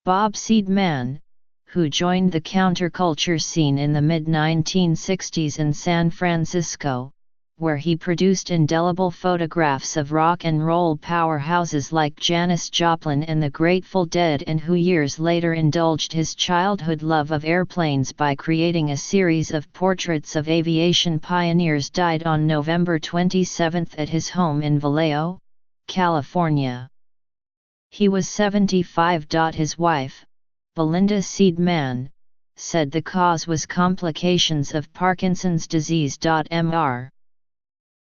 Bob Seidemann, who joined the counterculture scene in the mid-1960s in San Francisco, where he produced indelible photographs of rock and roll powerhouses like Janis Joplin and the Grateful Dead, and who years later indulged his childhood love of airplanes by creating a series of portraits of aviation pioneers, died on November 27 at his home in Vallejo, California. He was 75. His wife, Belinda Seidemann, said the cause was complications of Parkinson's disease. Mr.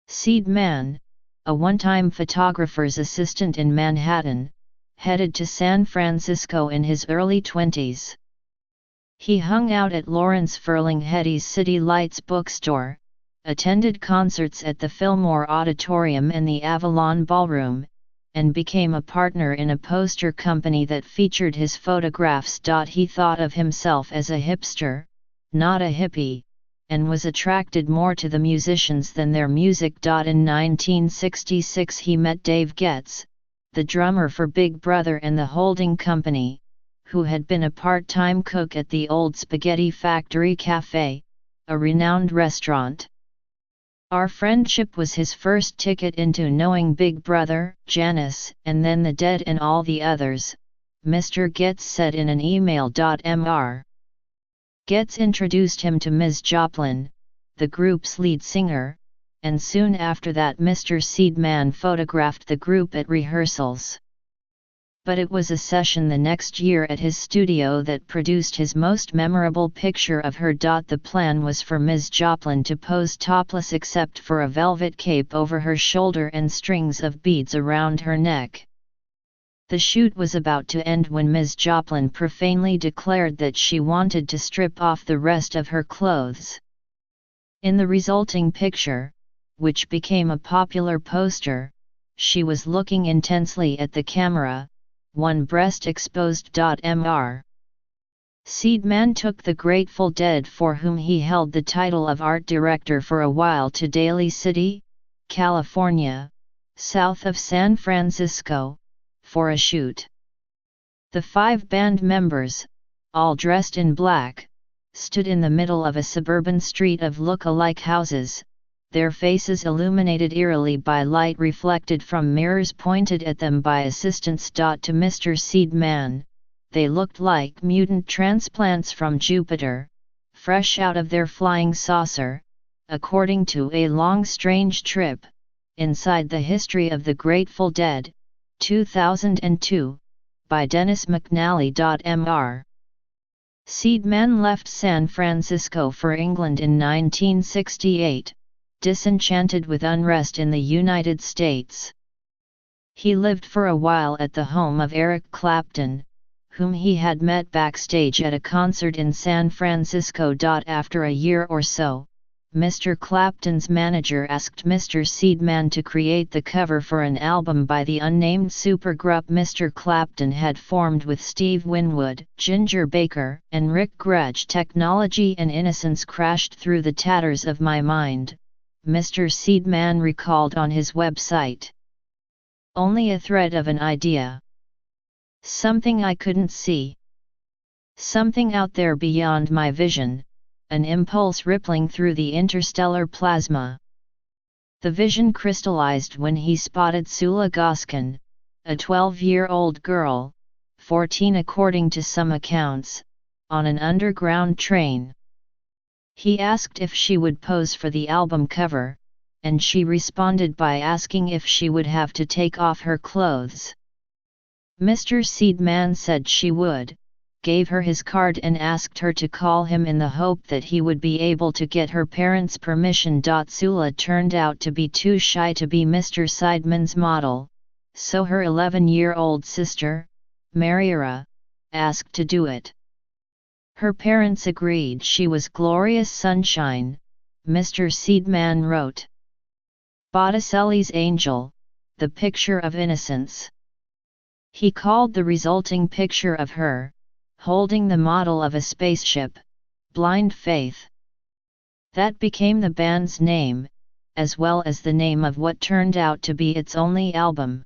Seidemann, a one-time photographer's assistant in Manhattan, headed to San Francisco in his early 20s. He hung out at Lawrence Ferlinghetty's City Lights bookstore, attended concerts at the Fillmore Auditorium and the Avalon Ballroom, and became a partner in a poster company that featured his photographs. He thought of himself as a hipster, not a hippie, and was attracted more to the musicians than their music. In 1966 he met Dave Getz, the drummer for Big Brother and the Holding Company, who had been a part-time cook at the Old Spaghetti Factory Cafe, a renowned restaurant. Our friendship was his first ticket into knowing Big Brother, Janis, and then the Dead and all the others, Mr. Getz said in an email. Mr. Getz introduced him to Ms. Joplin, the group's lead singer, and soon after that Mr. Seidemann photographed the group at rehearsals. But it was a session the next year at his studio that produced his most memorable picture of her. The plan was for Ms. Joplin to pose topless except for a velvet cape over her shoulder and strings of beads around her neck. The shoot was about to end when Ms. Joplin profanely declared that she wanted to strip off the rest of her clothes. In the resulting picture, which became a popular poster, she was looking intensely at the camera, one breast exposed. Mr. Seidemann took the Grateful Dead, for whom he held the title of art director for a while, to Daly City, California, south of San Francisco, for a shoot. The 5 band members, all dressed in black, stood in the middle of a suburban street of look-alike houses, their faces illuminated eerily by light reflected from mirrors pointed at them by assistants. To Mr. Seidemann, they looked like mutant transplants from Jupiter, fresh out of their flying saucer, according to A Long Strange Trip, Inside the History of the Grateful Dead, 2002, by Dennis McNally. Mr. Seidemann left San Francisco for England in 1968, disenchanted with unrest in the United States. He lived for a while at the home of Eric Clapton, whom he had met backstage at a concert in San Francisco. After a year or so, Mr. Clapton's manager asked Mr. Seidemann to create the cover for an album by the unnamed supergroup Mr. Clapton had formed with Steve Winwood, Ginger Baker, and Rick Gretsch. Technology and innocence crashed through the tatters of my mind, Mr. Seidemann recalled on his website. Only a thread of an idea. Something I couldn't see. Something out there beyond my vision. An impulse rippling through the interstellar plasma. The vision crystallized when he spotted Sula Goskin, a 12-year-old girl, 14 according to some accounts, on an underground train. He asked if she would pose for the album cover, and she responded by asking if she would have to take off her clothes. Mr. Seidemann said she would, gave her his card and asked her to call him in the hope that he would be able to get her parents' permission. Sula turned out to be too shy to be Mr. Seidemann's model, so her 11-year-old sister, Mariera, asked to do it. Her parents agreed she was glorious sunshine, Mr. Seidemann wrote. Botticelli's Angel, the picture of innocence. He called the resulting picture of her, holding the model of a spaceship, Blind Faith. That became the band's name, as well as the name of what turned out to be its only album.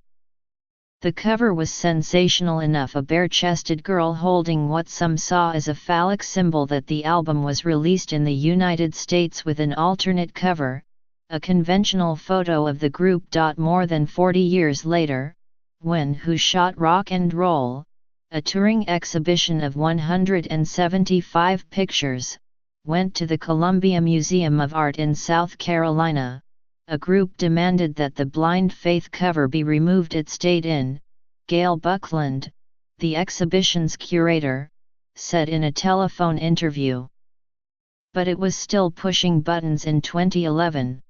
The cover was sensational enough, a bare-chested girl holding what some saw as a phallic symbol, that the album was released in the United States with an alternate cover, a conventional photo of the group. More than 40 years later, when Who shot Rock and Roll, a touring exhibition of 175 pictures, went to the Columbia Museum of Art in South Carolina, a group demanded that the Blind Faith cover be removed. It stayed in, Gail Buckland, the exhibition's curator, said in a telephone interview. But it was still pushing buttons in 2011.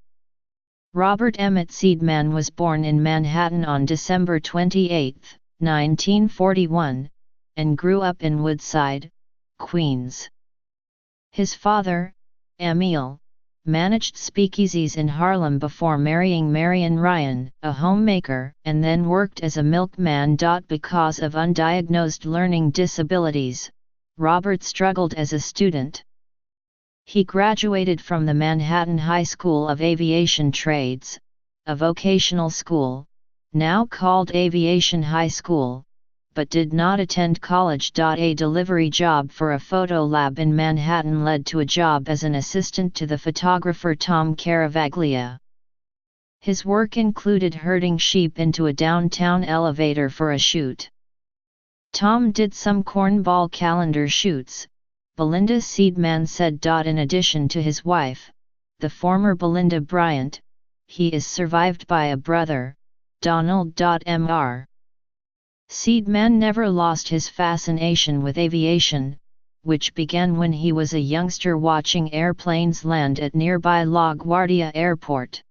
Robert Emmett Seidemann was born in Manhattan on December 28, 1941, and grew up in Woodside, Queens. His father, Emil, managed speakeasies in Harlem before marrying Marion Ryan, a homemaker, and then worked as a milkman. Because of undiagnosed learning disabilities, Robert struggled as a student. He graduated from the Manhattan High School of Aviation Trades, a vocational school, now called Aviation High School, but did not attend college. A delivery job for a photo lab in Manhattan led to a job as an assistant to the photographer Tom Caravaglia. His work included herding sheep into a downtown elevator for a shoot. Tom did some cornball calendar shoots, Belinda Seidemann said. In addition to his wife, the former Belinda Bryant, he is survived by a brother, Donald. Mr. Seidemann never lost his fascination with aviation, which began when he was a youngster watching airplanes land at nearby LaGuardia Airport.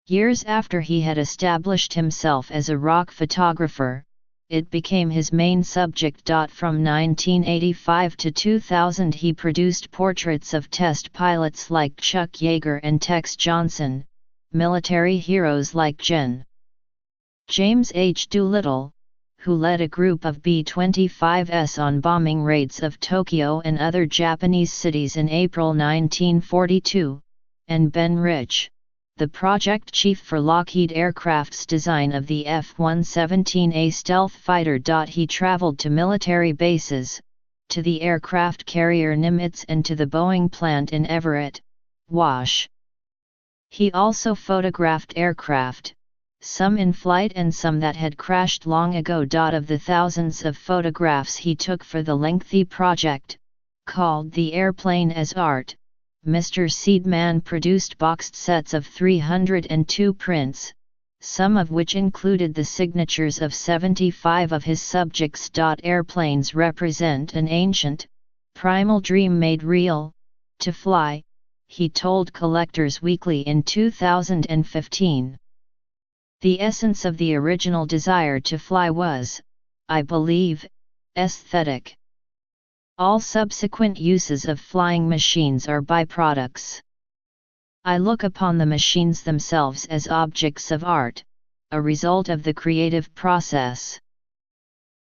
Years after he had established himself as a rock photographer, it became his main subject. From 1985 to 2000 he produced portraits of test pilots like Chuck Yeager and Tex Johnson, military heroes like James H. Doolittle, who led a group of B-25s on bombing raids of Tokyo and other Japanese cities in April 1942, and Ben Rich, the project chief for Lockheed Aircraft's design of the F-117A stealth fighter. He traveled to military bases, to the aircraft carrier Nimitz and to the Boeing plant in Everett, Wash. He also photographed aircraft, some in flight and some that had crashed long ago. Of the thousands of photographs he took for the lengthy project, called The Airplane as Art, Mr. Seidemann produced boxed sets of 302 prints, some of which included the signatures of 75 of his subjects. Airplanes represent an ancient, primal dream made real, to fly, he told Collectors Weekly in 2015. The essence of the original desire to fly was, I believe, aesthetic. All subsequent uses of flying machines are byproducts. I look upon the machines themselves as objects of art, a result of the creative process.